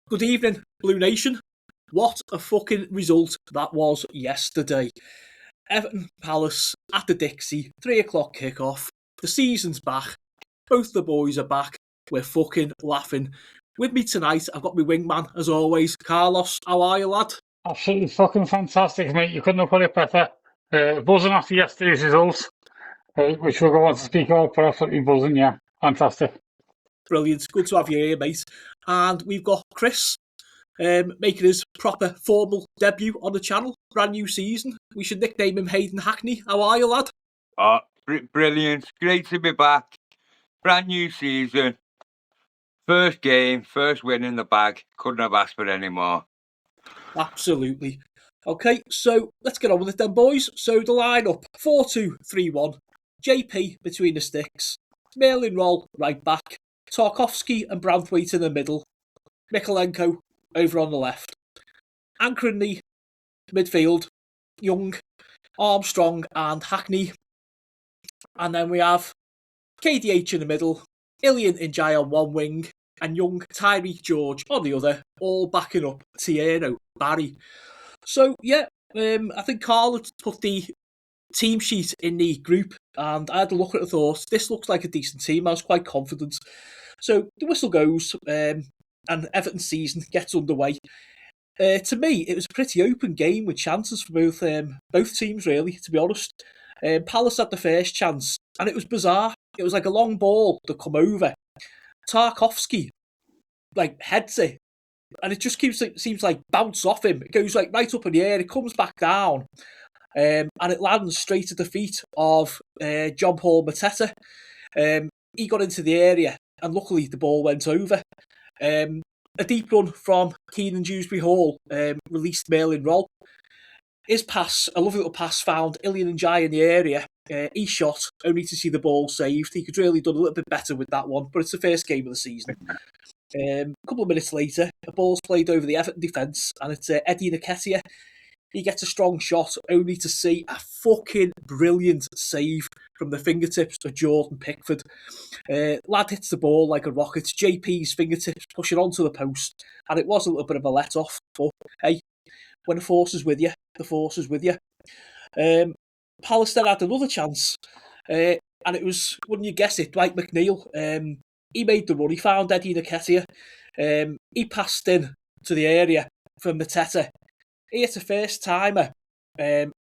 Good evening, Blue Nation. What a fucking result that was yesterday. Everton Palace at the Dixie, 3 o'clock kickoff. The season's back. Both the boys are back. We're fucking laughing. With me tonight, I've got my wingman, as always. Carlos, how are you, lad? Absolutely fucking fantastic, mate. You couldn't have put it better. Buzzing after yesterday's results, which we'll go on to speak about, but absolutely buzzing, yeah. Fantastic. Brilliant. Good to have you here, mate. And we've got Chris making his proper formal debut on the channel. Brand new season. We should nickname him Hayden Hackney. How are you, lad? Oh, brilliant. Great to be back. Brand new season. First game, first win in the bag. Couldn't have asked for any more. Absolutely. Okay, so let's get on with it then, boys. So the lineup, 4-2-3-1. JP between the sticks. Merlin Roll right back. Tarkovsky and Branthwaite in the middle. Mikolenko over on the left. Anchoring the midfield, Young, Armstrong and Hackney. And then we have KDH in the middle, Ilian Njai on one wing, and Young, Tyreek George on the other, all backing up Thierno Barry. So, yeah, I think Carl had put the team sheet in the group, and I had a look at it and thought, this looks like a decent team. I was quite confident. So the whistle goes, and Everton's season gets underway. To me, it was a pretty open game with chances for both teams, really, to be honest. Palace had the first chance, and it was bizarre. It was like a long ball that come over. Tarkovsky, heads it, and it just seems like bounce off him. It goes right up in the air, it comes back down, and it lands straight at the feet of John Paul Mateta. He got into the area, and luckily the ball went over. A deep run from Kiernan Dewsbury-Hall released Merlin Roll. His pass, a lovely little pass, found Ilian Njai in the area. He shot, only to see the ball saved. He could really done a little bit better with that one, but it's the first game of the season. A couple of minutes later, a ball's played over the Everton defence, and it's Eddie Nketiah. He gets a strong shot, only to see a fucking brilliant save from the fingertips of Jordan Pickford. Lad hits the ball like a rocket. JP's fingertips push it onto the post, and it was a little bit of a let-off. But, hey, when the force is with you, the force is with you. Palace then had another chance, and it was, wouldn't you guess it, Dwight McNeil. He made the run. He found Eddie Nketiah. He passed in to the area from Mateta. He hit a first timer, and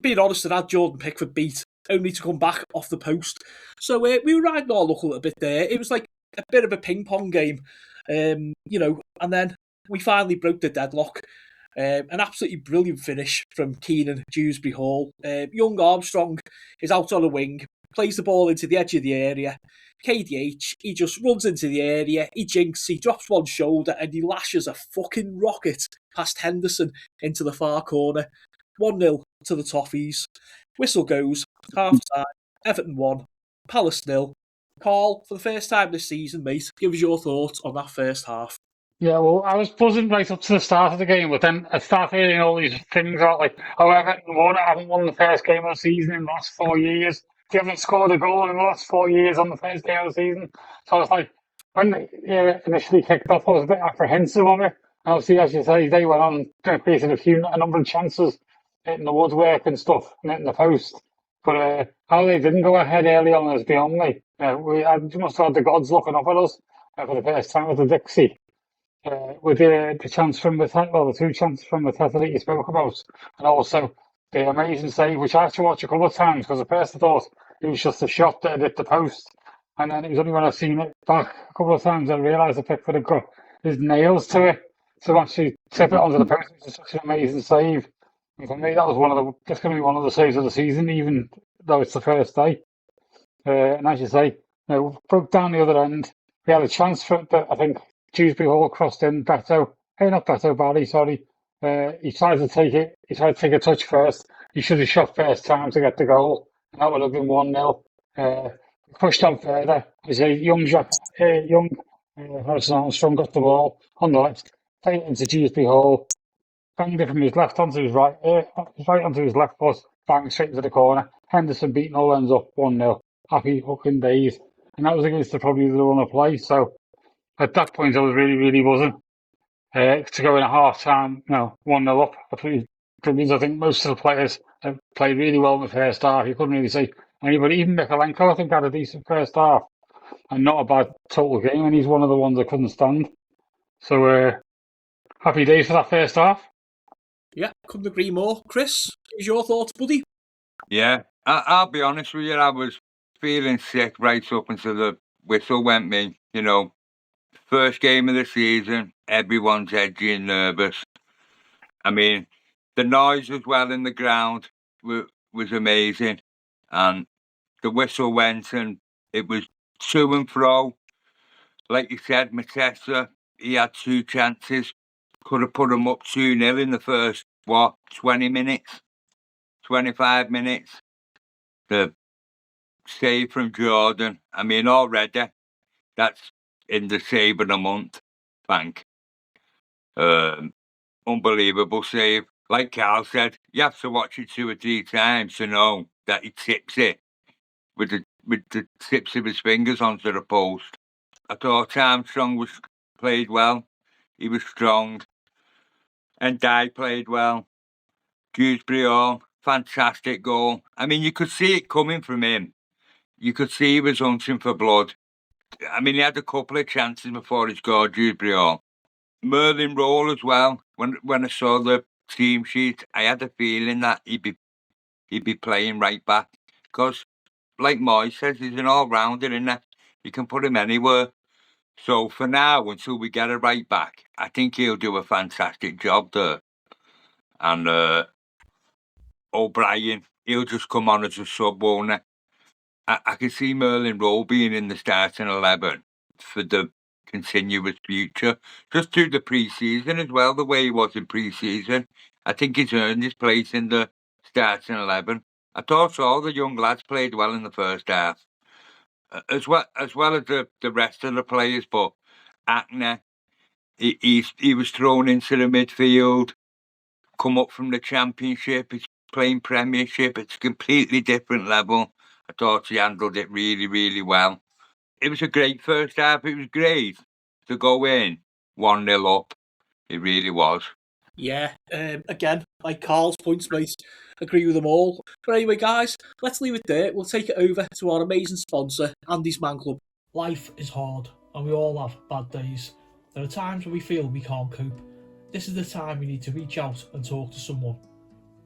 being honest, it had Jordan Pickford beat, only to come back off the post. So we were riding our luck a little bit there. It was like a bit of a ping pong game, and then we finally broke the deadlock. An absolutely brilliant finish from Kiernan Dewsbury-Hall. Young Armstrong is out on a wing, plays the ball into the edge of the area. KDH, he just runs into the area, he jinks, he drops one shoulder, and he lashes a fucking rocket past Henderson into the far corner. 1-0 to the Toffees. Whistle goes, half time, Everton 1, Palace 0. Carl, for the first time this season, mate, give us your thoughts on that first half. Yeah, well, I was buzzing right up to the start of the game, but then I started hearing all these things about, Everton haven't won the first game of the season in the last 4 years. They haven't scored a goal in the last 4 years on the first game of the season. So I was like, when they initially kicked off, I was a bit apprehensive of it. And obviously, as you say, they went on and created a number of chances, hitting the woodwork and stuff, and hitting the post. But how they didn't go ahead early on is beyond me. I must have had the gods looking up at us for the first time at the Dixie. With the chance from Mateta, the two chances from Mateta that you spoke about, and also the amazing save, which I had to watch a couple of times because at first I thought it was just a shot that hit the post, and then it was only when I've seen it back a couple of times I realised that Pickford had got his nails to it to actually tip it onto the post. It was such an amazing save, and for me that was that's going to be one of the saves of the season, even though it's the first day. And as you say, broke down the other end. We had a chance for it, but I think Dewsbury-Hall crossed in Barry, sorry. He tried to take it. He tried to take a touch first. He should have shot first time to get the goal, and that would have been 1-0. Pushed on further. As a young Harrison Armstrong got the ball on the left, played into Dewsbury-Hall, banged it from his left onto his right, right onto his left foot, bang straight into the corner. Henderson beating all ends up 1-0. Happy fucking days, and that was against probably the run of play. So at that point, I was really, really buzzing. to go in at half time, 1-0 up. I think most of the players played really well in the first half. You couldn't really say anybody, even Mikalenko, I think, had a decent first half and not a bad total game, and he's one of the ones I couldn't stand. So, happy days for that first half. Yeah, couldn't agree more. Chris, what was your thoughts, buddy? Yeah, I'll be honest with you, I was feeling sick right up until the whistle went me. First game of the season, everyone's edgy and nervous. I mean, the noise as well in the ground was amazing. And the whistle went and it was to and fro. Like you said, Matessa, he had 2 chances. Could have put him up 2-0 in the first, 20 minutes? 25 minutes. The save from Jordan. I mean, already, that's in the save of the month bank. Unbelievable save. Like Carl said, you have to watch it 2 or 3 times to know that he tips it with the tips of his fingers onto the post. I thought Armstrong played well. He was strong. And Dye played well. Dewsbury-Hall, fantastic goal. I mean, you could see it coming from him. You could see he was hunting for blood. I mean, he had a couple of chances before he scored, Dewsbury-Hall. Merlin Roll as well. When I saw the team sheet, I had a feeling that he'd be playing right back. Because, like Moyes says, he's an all-rounder, isn't he? You can put him anywhere. So for now, until we get a right back, I think he'll do a fantastic job there. And O'Brien, he'll just come on as a sub, won't he? I can see Merlin Rowe being in the starting 11 for the continuous future. Just through the pre-season as well, the way he was in pre-season. I think he's earned his place in the starting 11. I thought all the young lads played well in the first half. As well as the rest of the players, but Hackney, he was thrown into the midfield, come up from the Championship, he's playing Premiership, it's a completely different level. I thought he handled it really, really well. It was a great first half. It was great to go in 1-0 up. It really was. Yeah, again, like Carl's points, mate, agree with them all. But anyway, guys, let's leave it there. We'll take it over to our amazing sponsor, Andy's Man Club. Life is hard, and we all have bad days. There are times when we feel we can't cope. This is the time we need to reach out and talk to someone.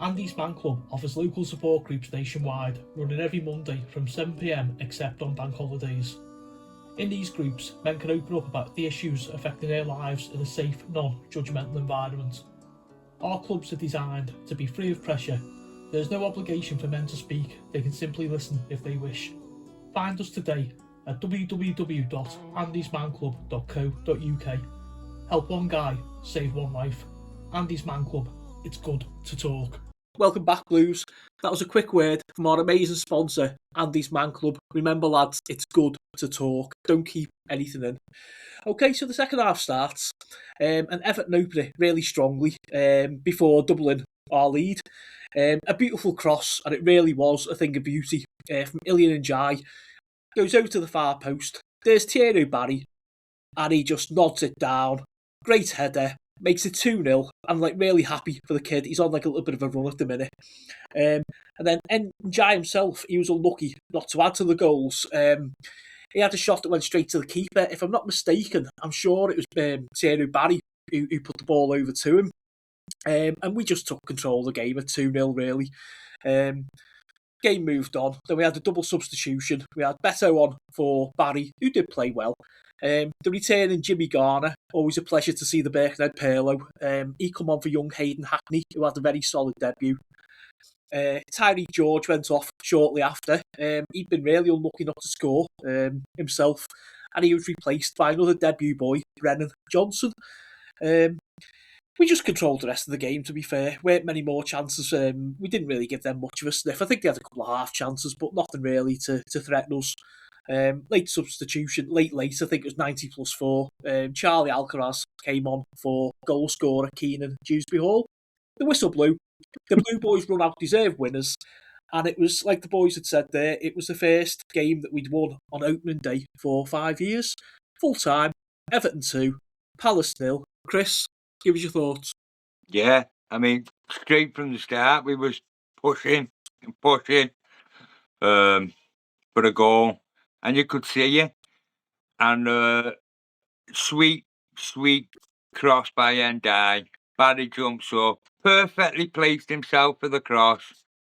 Andy's Man Club offers local support groups nationwide, running every Monday from 7 p.m, except on bank holidays. In these groups, men can open up about the issues affecting their lives in a safe, non-judgmental environment. Our clubs are designed to be free of pressure. There is no obligation for men to speak, they can simply listen if they wish. Find us today at www.andysmanclub.co.uk. Help one guy, save one life. Andy's Man Club, it's good to talk. Welcome back, Blues. That was a quick word from our amazing sponsor, Andy's Man Club. Remember, lads, it's good to talk. Don't keep anything in. Okay, so the second half starts, and Everton open it really strongly before doubling our lead. A beautiful cross, and it really was a thing of beauty from Ilian Ndiaye. Goes over to the far post. There's Thierno Barry, and he just nods it down. Great header. Makes it 2-0. I'm really happy for the kid. He's on a little bit of a run at the minute. And then Ndiaye himself, he was unlucky not to add to the goals. He had a shot that went straight to the keeper. If I'm not mistaken, I'm sure it was Thierno Barry who put the ball over to him. And we just took control of the game at 2-0, really. Game moved on. Then we had a double substitution. We had Beto on for Barry, who did play well. The return in Jimmy Garner, always a pleasure to see the Birkenhead Perlo. He come on for young Hayden Hackney, who had a very solid debut. Tyreek George went off shortly after. He'd been really unlucky not to score himself, and he was replaced by another debut boy, Brennan Johnson. We just controlled the rest of the game, to be fair. Weren't many more chances. We didn't really give them much of a sniff. I think they had a couple of half chances, but nothing really to threaten us. Late substitution, late, I think it was 90 plus 4. Charlie Alcaraz came on for goal scorer Kiernan Dewsbury-Hall. The whistle blew. The Blue Boys run out deserved winners. And it was, like the boys had said there, it was the first game that we'd won on opening day for 5 years. Full time, Everton 2, Palace 0. Chris, Give us your thoughts. Yeah, I mean, straight from the start, we was pushing and pushing for a goal, and you could see it. And sweet cross by Ndai. Barry jumps up, perfectly placed himself for the cross,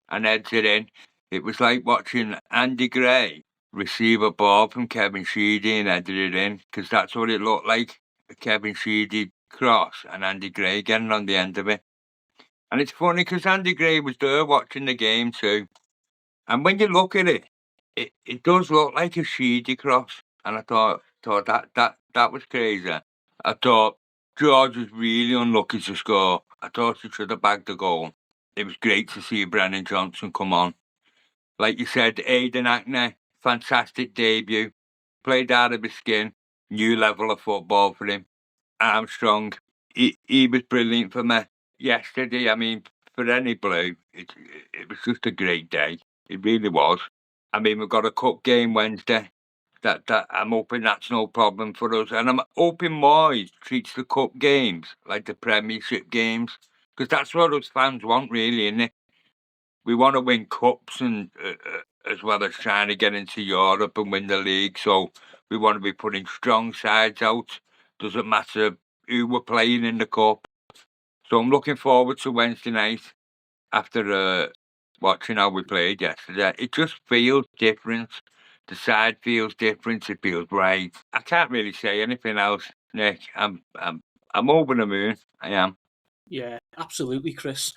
and heads it in. It was like watching Andy Gray receive a ball from Kevin Sheedy and headed it in, because that's what it looked like, a Kevin Sheedy cross and Andy Gray getting on the end of it. And it's funny because Andy Gray was there watching the game too. And when you look at it, it does look like a Sheedy cross. And I thought that was crazy. I thought George was really unlucky to score. I thought he should have bagged the goal. It was great to see Brennan Johnson come on. Like you said, Hayden Hackney, fantastic debut. Played out of his skin. New level of football for him. Armstrong, he was brilliant for me yesterday. I mean, for any Blue, it was just a great day. It really was. I mean, we've got a cup game Wednesday. That I'm hoping that's no problem for us, and I'm hoping Moyes treats the cup games like the Premiership games, because that's what us fans want, really, isn't it? We want to win cups and as well as trying to get into Europe and win the league. So we want to be putting strong sides out. Doesn't matter who we're playing in the cup. So I'm looking forward to Wednesday night after watching how we played yesterday. It just feels different. The side feels different. It feels right. I can't really say anything else, Nick. I'm over the moon. I am. Yeah, absolutely, Chris.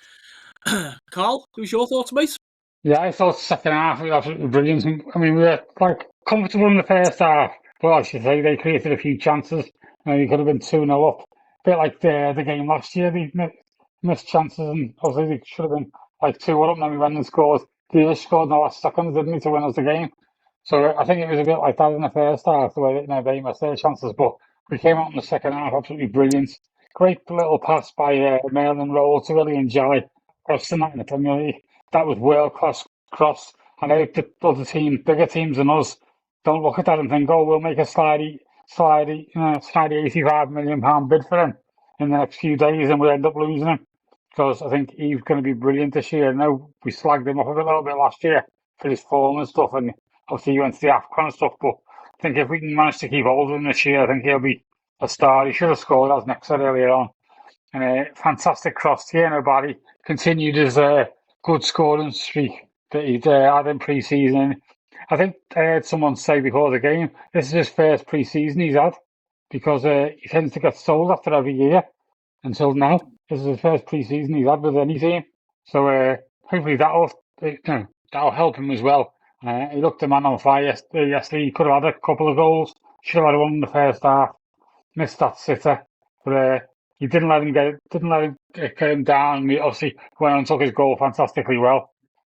Carl, who's your thoughts, mate? Yeah, I thought the second half was absolutely brilliant. I mean, we were like comfortable in the first half, but I should say they created a few chances. You could have been 2-0 up. A bit like the game last year, they missed chances, and obviously they should have been like 2-1 up, and then we went and scored. They just scored in the last seconds, didn't they, to win us the game? So I think it was a bit like that in the first half, the way they missed their chances. But we came out in the second half absolutely brilliant. Great little pass by Merlin Roll to Willie and Jai, across the night in the Premier League. That was world class cross. And I hope the other team, bigger teams than us, don't look at that and think, oh, we'll make a slidey £85 million bid for him in the next few days and we'll end up losing him. Because I think he's going to be brilliant this year. I know we slagged him off a little bit last year for his form and stuff, and obviously he went to the AFCON and stuff, but I think if we can manage to keep hold of him this year, I think he'll be a star. He should have scored, as Nick said earlier on. And a fantastic cross. Thierno Barry continued his good scoring streak that he'd had in pre-season. I think I heard someone say before the game, this is his first pre-season he's had, because he tends to get sold after every year until now. This is his first pre-season he's had with any team. So hopefully that'll help him as well. He looked a man on fire yesterday. He could have had a couple of goals. Should have had one in the first half. Missed that sitter. But he didn't let him get him down. He obviously went on and took his goal fantastically well.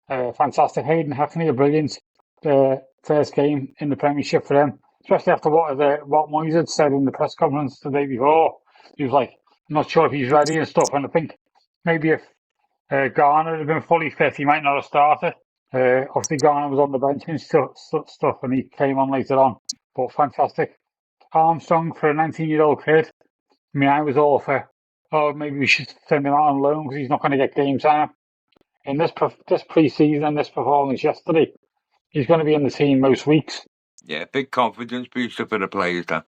Fantastic. Hayden Hackney, a brilliant first game in the Premiership for him, especially after what Moyes had said in the press conference the day before. He was like, I'm not sure if he's ready and stuff. And I think maybe if Garner had been fully fit, he might not have started. Obviously, Garner was on the bench and stuff, and he came on later on. But fantastic. Armstrong for a 19-year-old kid. I mean, I was all for, maybe we should send him out on loan because he's not going to get game time. In this pre-season and this performance yesterday, he's going to be in the team most weeks. Yeah, big confidence booster for the players there.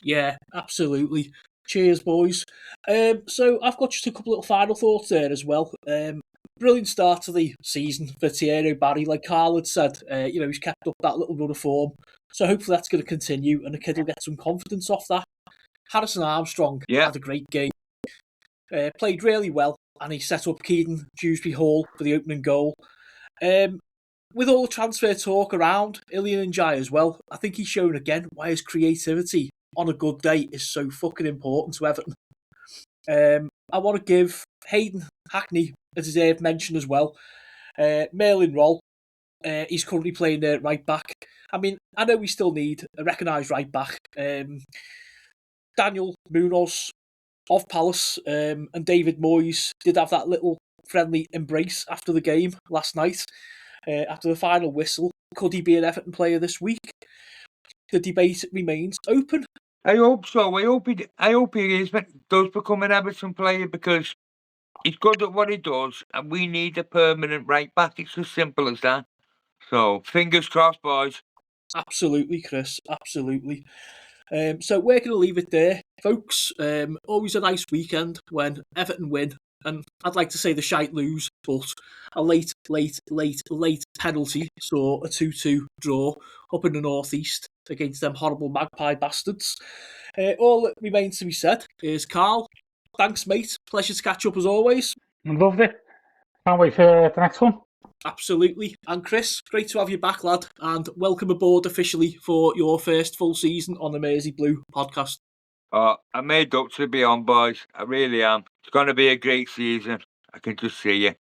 Yeah, absolutely. Cheers, boys. So I've got just a couple little final thoughts there as well. Brilliant start to the season for Thierno Barry. Like Carl had said, he's kept up that little run of form. So hopefully that's going to continue and the kid will get some confidence off that. Harrison Armstrong had a great game. Played really well and he set up Kiernan Dewsbury-Hall for the opening goal. With all the transfer talk around Ilian and Jai as well, I think he's shown again why his creativity on a good day is so fucking important to Everton. I want to give Hayden Hackney a deserved mention as well. Merlin Roll, he's currently playing there at right back. I mean, I know we still need a recognised right back. Daniel Munoz of Palace and David Moyes did have that little friendly embrace after the game last night. After the final whistle, could he be an Everton player this week? The debate remains open. I hope so. I hope he does become an Everton player because he's good at what he does, and we need a permanent right back. It's as simple as that. So fingers crossed, boys. Absolutely, Chris. Absolutely. So we're going to leave it there, folks. Always a nice weekend when Everton win. And I'd like to say the shite lose, but a late penalty saw a 2-2 draw up in the northeast against them horrible magpie bastards. All that remains to be said is, Carl, thanks, mate. Pleasure to catch up as always. Loved it. Can't wait for the next one. Absolutely. And Chris, great to have you back, lad, and welcome aboard officially for your first full season on the Mersey Blue podcast. I'm made up to be on, boys. I really am. It's going to be a great season. I can just see you.